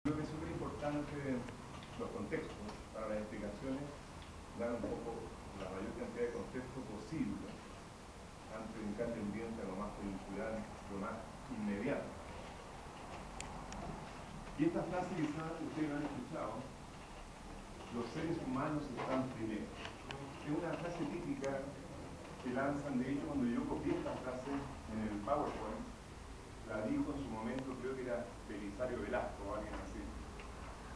Creo que es súper importante los contextos para las explicaciones, dar un poco la mayor cantidad de contexto posible antes de entrar pendiente a lo más vincular, lo más inmediato. Y esta frase quizás ustedes lo han escuchado: los seres humanos están primero. Es una frase típica que lanzan. De hecho, cuando yo copié esta frase en el PowerPoint, la dijo en su momento, creo que era Belisario Velasco o alguien así,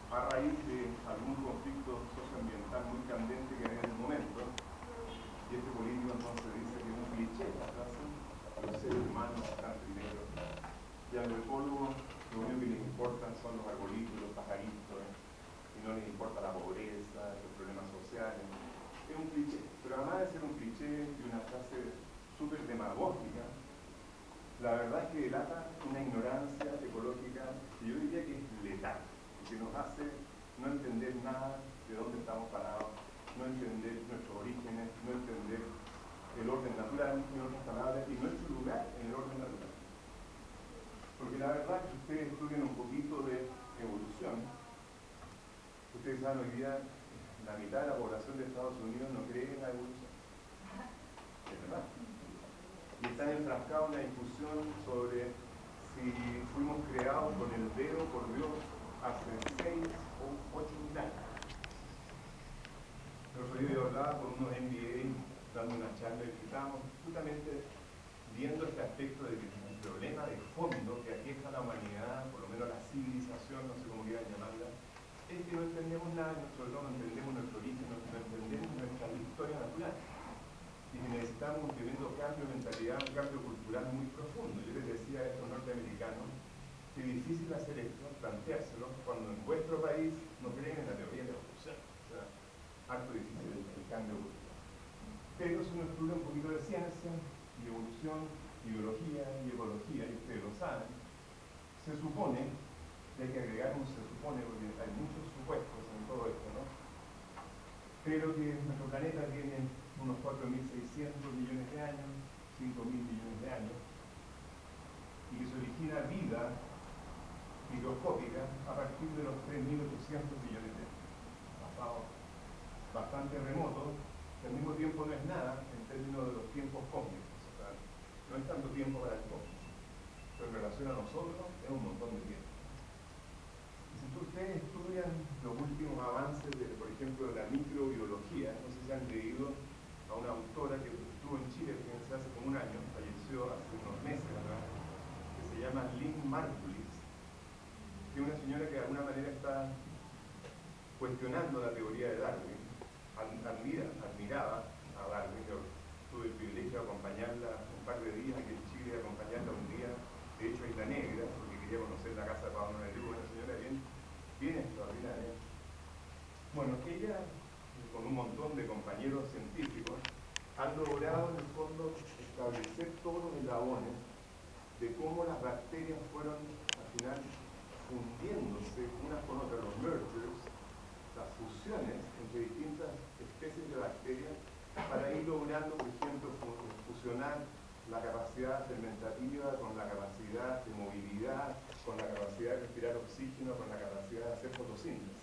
a raíz de algún conflicto socioambiental muy candente que había en el momento. Y este político entonces dice que es un cliché la frase: los seres humanos están primero. Y a los ecólogos lo único que les importan son los arbolitos, los pajaritos, y no les importa la pobreza, los problemas sociales. Es un cliché, pero además de ser un cliché y una frase súper demagógica, la verdad es que delata una ignorancia ecológica que yo diría que es letal, que nos hace no entender nada de dónde estamos parados, no entender nuestros orígenes, no entender el orden natural, en otras palabras, y nuestro lugar en el orden natural. Porque la verdad es que ustedes estudian un poquito de evolución. Ustedes saben, hoy día la mitad de la población de Estados Unidos no cree en la evolución. Es verdad. Y están enfrascados en la discusión sobre si fuimos creados con el dedo por Dios hace 6 o 8.000 años. El otro día yo hablaba con unos MBA dando una charla y estábamos justamente viendo este aspecto de que el problema de fondo que aqueja a la humanidad, por lo menos a la civilización, no sé cómo quieran llamarla, es que no entendemos nada, sobre todo no entendemos nuestro origen, no entendemos nuestra historia natural. Y que necesitamos un tremendo cambio de mentalidad, un cambio cultural muy profundo. Yo les decía a estos norteamericanos que es difícil hacer esto, planteárselo, cuando en vuestro país no creen en la teoría de la evolución. O sea, harto difícil el cambio cultural. Pero si uno estudia un poquito de ciencia, y evolución, y biología, y ecología, y ustedes lo saben, se supone, y hay que agregar un se supone porque hay muchos supuestos en todo esto, ¿no? Pero que nuestro planeta tiene unos 4.600 millones de años, 5.000 millones de años, y que se origina vida microscópica a partir de los 3.800 millones de años. Pasado bastante remoto, que al mismo tiempo no es nada en términos de los tiempos cósmicos. O sea, no es tanto tiempo para el cosmos, pero en relación a nosotros es un montón de tiempo. Y si ustedes estudian los últimos avances, por ejemplo, de la microbiología, no sé si han leído a una autora que estuvo en Chile, fíjense, hace como un año, falleció hace unos meses, ¿verdad?, que se llama Lynn Margulis, que es una señora que de alguna manera está cuestionando la teoría de Darwin. Admiraba a Darwin. Yo tuve el privilegio de acompañarla un par de días aquí en Chile, acompañarla un día, de hecho a Isla Negra, porque quería conocer la casa de Pablo Neruda, una señora bien extraordinaria. Bueno, ella, con un montón de compañeros científicos, han logrado en el fondo establecer todos los eslabones de cómo las bacterias fueron al final fundiéndose unas con otras, los mergers, las fusiones entre distintas especies de bacterias, para ir logrando, por ejemplo, fusionar la capacidad fermentativa con la capacidad de movilidad, con la capacidad de respirar oxígeno, con la capacidad de hacer fotosíntesis.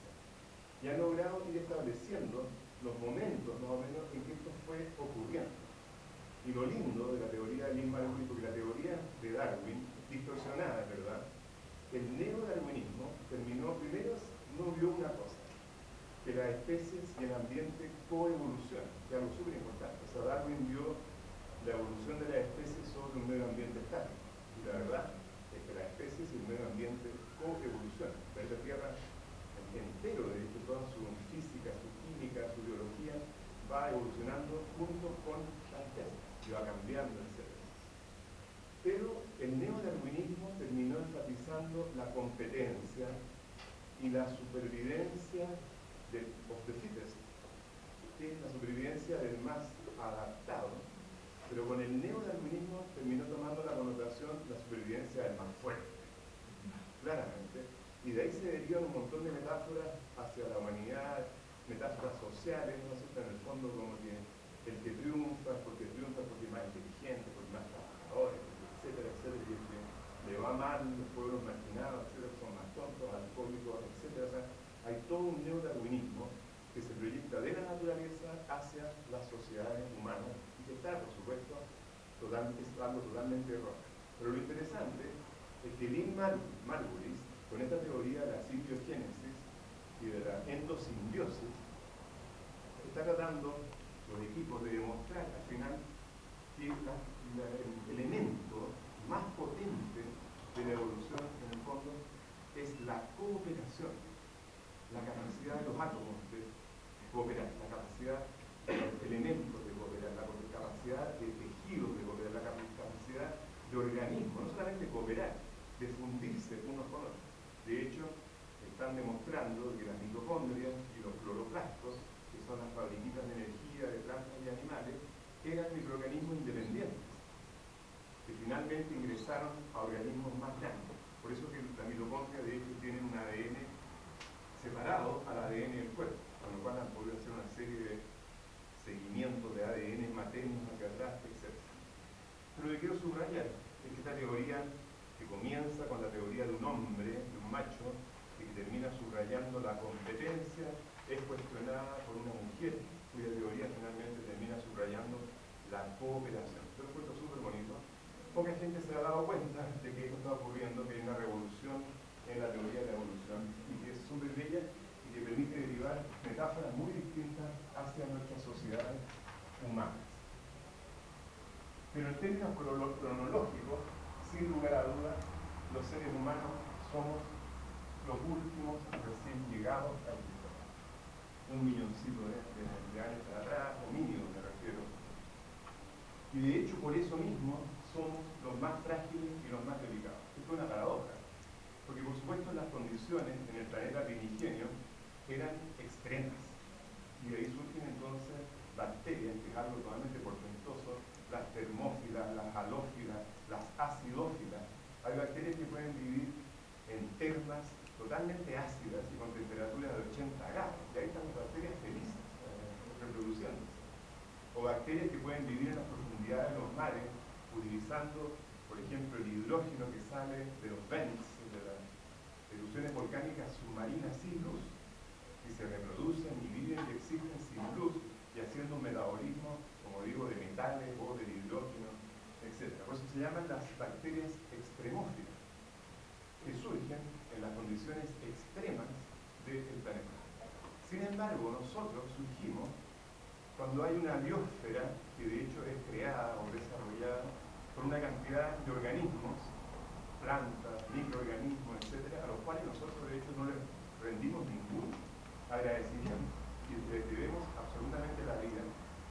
Y han logrado ir estableciendo los momentos, más o menos, en que esto fue ocurriendo. Y lo lindo de la teoría de Lynn Margulis, porque la teoría de Darwin es distorsionada, ¿verdad? El neodarwinismo terminó, primero no vio una cosa, que las especies y el ambiente coevolucionan, que es algo súper importante. O sea, Darwin vio la evolución de las especies sobre un medio ambiente estático. Y la verdad es que las especies y el medio ambiente coevolucionan. La Tierra entero, de hecho, toda su física, su química, su biología, va evolucionando junto con la especie, y va cambiando, etc. Pero el neodarwinismo terminó enfatizando la competencia y la supervivencia of the fittest, que es la supervivencia del más adaptado, pero con el neodarwinismo terminó tomando la connotación de la supervivencia del más fuerte, claramente, y de ahí se derivan un montón de metáforas hacia la humanidad, metáforas sociales, ¿no es cierto?, en el fondo como que el que triunfa es porque es más inteligente, porque es más trabajador, etcétera, etcétera, y el que le va mal, los pueblos marginados, etcétera, son más tontos, compuestos alcohólicos, etc. O sea, hay todo un neodarwinismo que se proyecta de la naturaleza hacia las sociedades humanas y que está, por supuesto, es algo totalmente erróneo. Pero lo interesante es que Lynn Margulis, con esta teoría de la simbiogénesis y de la endosimbiosis, está tratando los equipos de demostrar al final que el elemento más potente de la evolución, en el fondo, es la cooperación, la capacidad de los átomos de cooperar, la capacidad de los elementos de cooperar, la capacidad de tejidos de cooperar, la capacidad de organismos, no solamente cooperar, de fundirse unos con otros. De hecho, están demostrando que las mitocondrias y los cloroplastos, que son las fabriquitas de energía de plantas y animales, eran microorganismos independientes, que finalmente ingresaron a organismos más grandes. Por eso que la mitocondria, de hecho, tiene un ADN separado al ADN del cuerpo, con lo cual han podido hacer una serie de seguimientos de ADN maternos hacia atrás, etc. Pero lo que quiero subrayar es que esta teoría, que comienza con la teoría de un hombre, de un macho, y que termina subrayando la competencia, es cuestionada por una mujer, cuya teoría finalmente termina subrayando la cooperación. Esto lo encuentro súper bonito. Poca gente se ha dado cuenta de que esto está ocurriendo, que hay una revolución en la teoría de la evolución, y que es súper bella y que permite derivar metáforas muy distintas hacia nuestras sociedades humanas. Pero en términos cronológicos, sin lugar a dudas, los seres humanos somos los últimos recién llegados al sistema. Un milloncito de años atrás, o mínimo me refiero. Y de hecho, por eso mismo, somos los más frágiles y los más delicados. Esto es una paradoja. Porque por supuesto las condiciones en el planeta primigenio eran extremas. Y de ahí surgen entonces bacterias, que es algo totalmente portentoso, las termófilas, las halófilas, las acidófilas. Hay bacterias que pueden vivir en termas totalmente ácidas y con temperaturas de 80 grados. Y ahí están las bacterias felices, reproduciéndose. O bacterias que pueden vivir en las profundidades de los mares, utilizando, por ejemplo, el hidrógeno que sale de los vents, de las erupciones volcánicas submarinas sin luz, y se reproducen y viven y existen sin luz, y haciendo un metabolismo, como digo, de metales o del hidrógeno, etc. Por eso se llaman las bacterias extremófilas, que surgen en las condiciones extremas del planeta. Sin embargo, nosotros surgimos cuando hay una biosfera que de hecho es creada o desarrollada por una cantidad de organismos, plantas, microorganismos, etc., a los cuales nosotros de hecho no les rendimos ningún agradecimiento y les debemos absolutamente la vida,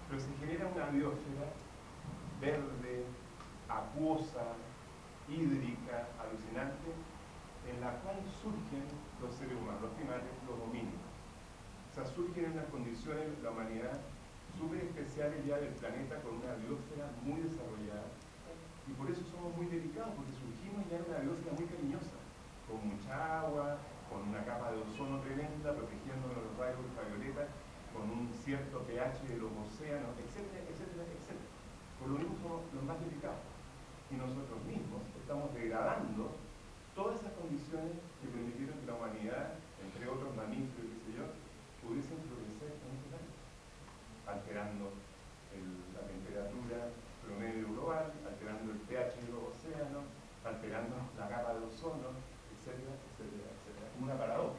pero se genera una biosfera verde, acuosa, hídrica, alucinante, en la cual surgen los seres humanos, los primates, los homínidos. O sea, surgen en unas condiciones, la humanidad, súper especiales ya del planeta, con una biosfera muy desarrollada, y por eso somos muy delicados, porque surgimos ya en una biosfera muy cariñosa, con mucha agua, con una capa de ozono tremenda, protegiéndonos de los rayos ultravioleta, con un cierto pH de los océanos, etcétera, etcétera, etcétera. Por lo mismo somos los más delicados. Y nosotros mismos estamos degradando todas esas condiciones que permitieron que la humanidad, entre otros mamíferos, qué sé yo, pudiesen florecer en este planeta, alterando la temperatura promedio global, alterando el pH de los océanos, alterando la capa de ozono, etcétera, etcétera, etcétera. Una paradoja.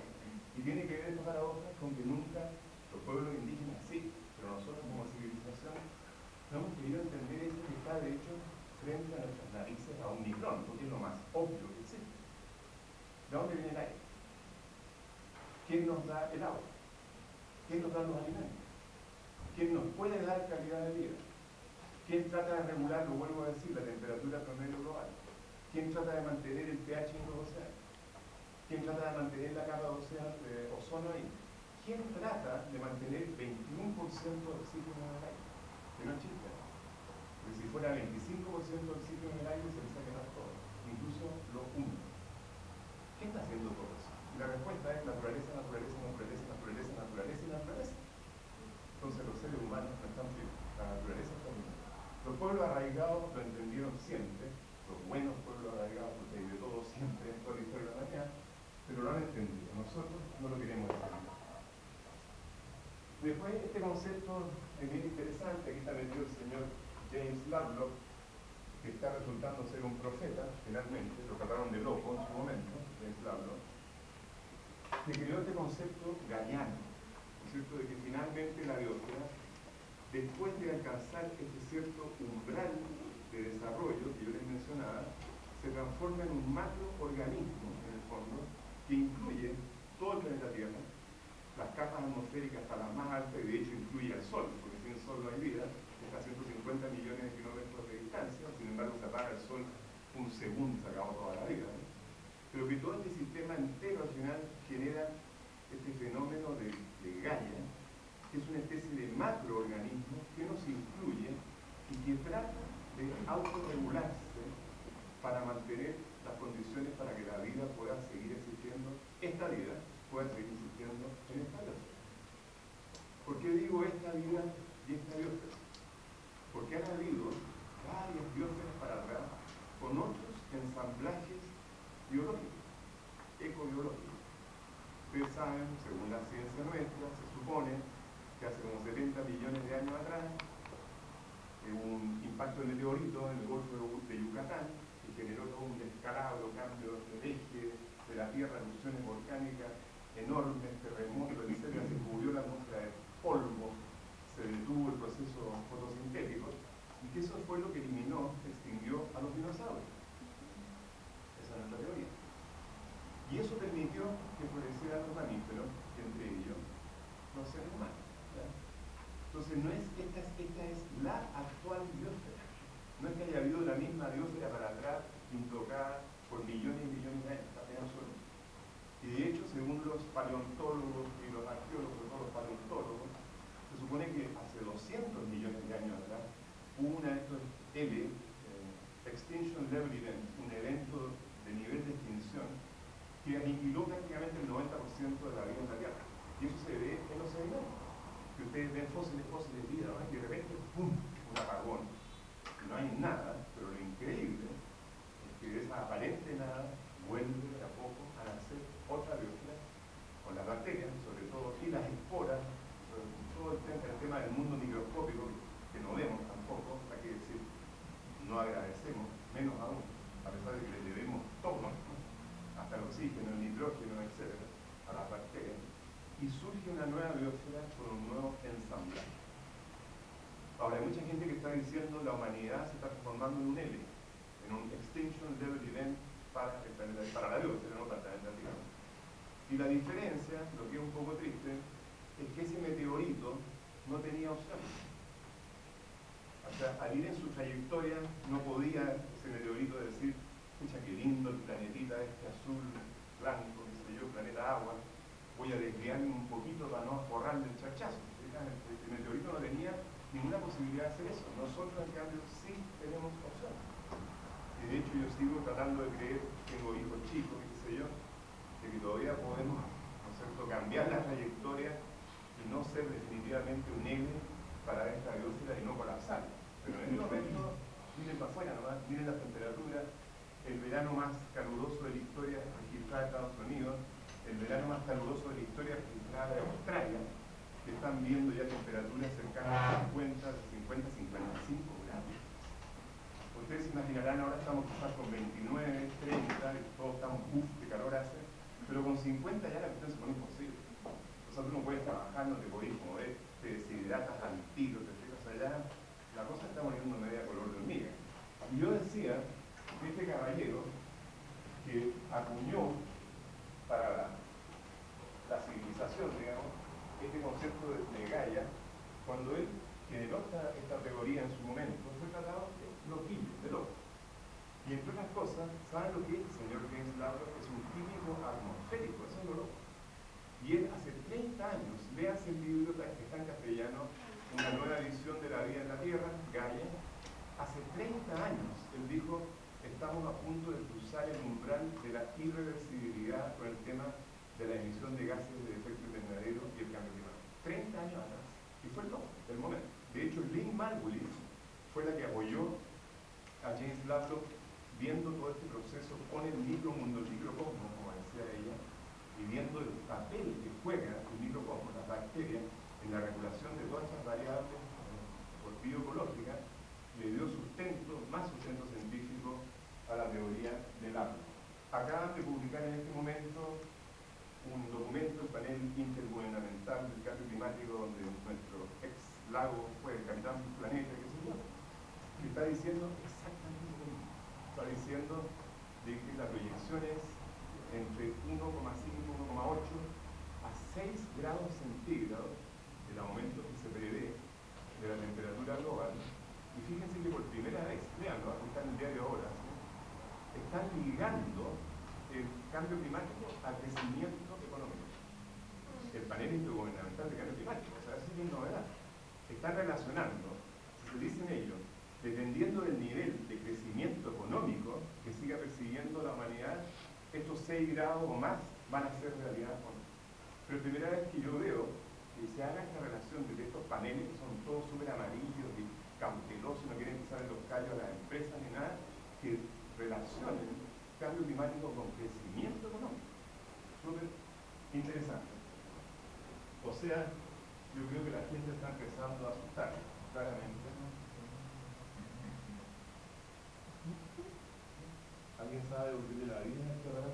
Y tiene que ver esta paradoja con que nunca los pueblos indígenas sí, pero nosotros como civilización no hemos querido entender eso que está de hecho frente a nuestras narices a un micrón, porque es lo más obvio que existe. ¿De dónde viene el aire? ¿Quién nos da el agua? ¿Quién nos da los alimentos? ¿Quién nos puede dar calidad de vida? ¿Quién trata de regular, lo vuelvo a decir, la temperatura promedio global? ¿Quién trata de mantener el pH en los océanos? ¿Quién trata de mantener la capa de ozono ahí? ¿Quién trata de mantener el 21% de oxígeno en el aire? Que no existe. Porque si fuera 25% de oxígeno en el aire, se empieza a quemar todo, incluso lo húmedo. ¿Quién está haciendo todo eso? Y la respuesta es naturaleza, naturaleza, naturaleza, naturaleza, naturaleza y naturaleza. Entonces los seres humanos no están vivos, la naturaleza está viva. Los pueblos arraigados lo entendieron siempre, los buenos pueblos arraigados, porque hay de todo siempre en toda la historia de la humanidad, pero lo han no lo queremos hacer. Después, este concepto es bien interesante, aquí está metido el señor James Lovelock, que está resultando ser un profeta, finalmente, lo trataron de loco en su momento, James Lovelock, que creó este concepto gaiano, ¿no es cierto?, de que finalmente la biosfera, después de alcanzar este cierto umbral de desarrollo que yo les mencionaba, se transforma en un macroorganismo, en el fondo, que incluye todo el planeta Tierra, las capas atmosféricas hasta las más altas, y de hecho incluye al Sol, porque sin el Sol no hay vida, está a 150 millones de kilómetros de distancia, sin embargo se apaga el Sol un segundo, se acabó toda la vida, ¿no? Pero que todo este sistema entero al final genera este fenómeno de Gaia, que es una especie de macroorganismo que nos incluye y que trata de autorregularse para mantener las condiciones para que la vida pueda seguir existiendo, esta vida pueda seguir existiendo en esta biosfera. ¿Por qué digo esta vida y esta biosfera? Porque han habido varias biosferas para atrás con otros ensamblajes biológicos, ecobiológicos. Ustedes saben, según la ciencia nuestra, se supone que hace como 70 millones de años atrás un impacto de meteorito en el Golfo de Yucatán que generó todo un descalabro, cambio del eje de la Tierra, erupciones volcánicas enormes, terremotos, etc. Se cubrió la atmósfera de polvo, se detuvo el proceso fotosintético, y que eso fue lo que eliminó, extinguió a los dinosaurios. Esa es nuestra teoría. Y eso permitió que florecieran los mamíferos, y entre ellos los seres humanos, ¿verdad? Entonces, no es, esta es la actual biosfera. No es que haya habido la misma biosfera para atrás, intocada por millones y millones de años, apenas solo. Y de hecho, según los paleontólogos y los arqueólogos, sobre todo los paleontólogos, se supone que hace 200 millones de años atrás hubo una de estos Extinction Level Event, un evento de nivel de extinción que aniquiló prácticamente el 90% de la vida en la Tierra. Y eso se ve en los sedimentos. Que ustedes ven fósiles, vida, ¿no? Y de repente, ¡pum!, un apagón. No hay nada, pero lo increíble es que de esa aparente nada vuelve de a poco a nacer otra biosfera, con las bacterias, sobre todo, y las esporas, todo el tema del mundo microscópico, que no vemos tampoco, hay que decir, no agradecemos, menos aún, a pesar de que le debemos todo, ¿no?, hasta el oxígeno, el nitrógeno, etc., a las bacterias, y surge una nueva biosfera con un nuevo ensamblaje. Ahora, hay mucha gente que está diciendo que la humanidad se está transformando en un L, en un Extinction Level Event para el planeta, para la biosfera, no para el planeta Tierra. Y la diferencia, lo que es un poco triste, es que ese meteorito no tenía opción. O sea, al ir en su trayectoria, no podía ese meteorito decir, escucha, qué lindo el planetita este azul, blanco, qué sé yo, planeta agua, voy a desviarme un poquito para no forrarle el chachazo. El meteorito no tenía ninguna posibilidad de hacer eso. Nosotros, en cambio, sí tenemos opción. Y de hecho yo sigo tratando de creer, tengo hijos chicos, qué sé yo, de que todavía podemos, ¿no es cierto?, cambiar la trayectoria y no ser definitivamente un L para esta biosfera y no colapsar. Pero en este momento, miren para afuera nomás, miren las temperaturas, el verano más caluroso de la historia registrada de Estados Unidos, el verano más caluroso de la historia registrada de Australia, que están viendo ya temperaturas cercanas a 50 a 55 grados. Ustedes se imaginarán, ahora estamos quizás con 29, 30, y todos estamos de calor hace, pero con 50 ya la cuestión se pone imposible. O sea, tú no puedes trabajar, no te podés mover, te deshidratas al tiro, te fijas allá, la cosa está poniendo media color de hormiga. Y yo decía que este caballero que acuñó para la civilización, digamos, este concepto de Gaia, cuando él generó esta teoría en su momento, fue tratado de loquillo, de loco. Y entre otras cosas, ¿saben lo que es el señor James Lovelock? Es un químico atmosférico, eso es lo loco. Y él hace 30 años, léase el libro que está en castellano, Una nueva visión de la vida en la Tierra, Gaia. Hace 30 años, él dijo, estamos a punto de cruzar el umbral de la irreversibilidad con el tema de la emisión de gases de efecto invernadero y el cambio climático. 30 años atrás. Y fue el momento. De hecho, Lynn Margulis fue la que apoyó a James Lovelock viendo todo este proceso con el micromundo, el microcosmos, como decía ella, y y viendo el papel que juega el microcosmos, las bacterias, en la regulación de todas estas variables bioecológicas, le dio sustento, más sustento científico a la teoría del átomo. Acaban de publicar en este momento un documento, el panel intergubernamental del cambio climático, donde nuestro ex lago fue el capitán del planeta, qué sé yo, que está diciendo exactamente lo mismo. Está diciendo de que la proyección es entre 1,5 y 1,8 a 6 grados centígrados el aumento que se prevé de la temperatura global. Y fíjense que por primera vez, veanlo, aquí está en el diario ahora, ¿sí? Están ligando el cambio climático al crecimiento económico. El panel intergubernamental de cambio climático, o sea, eso sí es novedad. Están relacionando, se dicen ellos, dependiendo del nivel de crecimiento económico que siga persiguiendo la humanidad, estos 6 grados o más van a ser realidad o no. Pero es primera vez que yo veo que se haga esta relación de estos paneles que son todos súper amarillos y cautelosos, no quieren pisar en los callos a las empresas ni nada, que relacionen cambio climático con crecimiento económico. Súper interesante. O sea, yo creo que la gente está empezando a asustar, claramente. ¿Alguien sabe por qué de la vida esto de la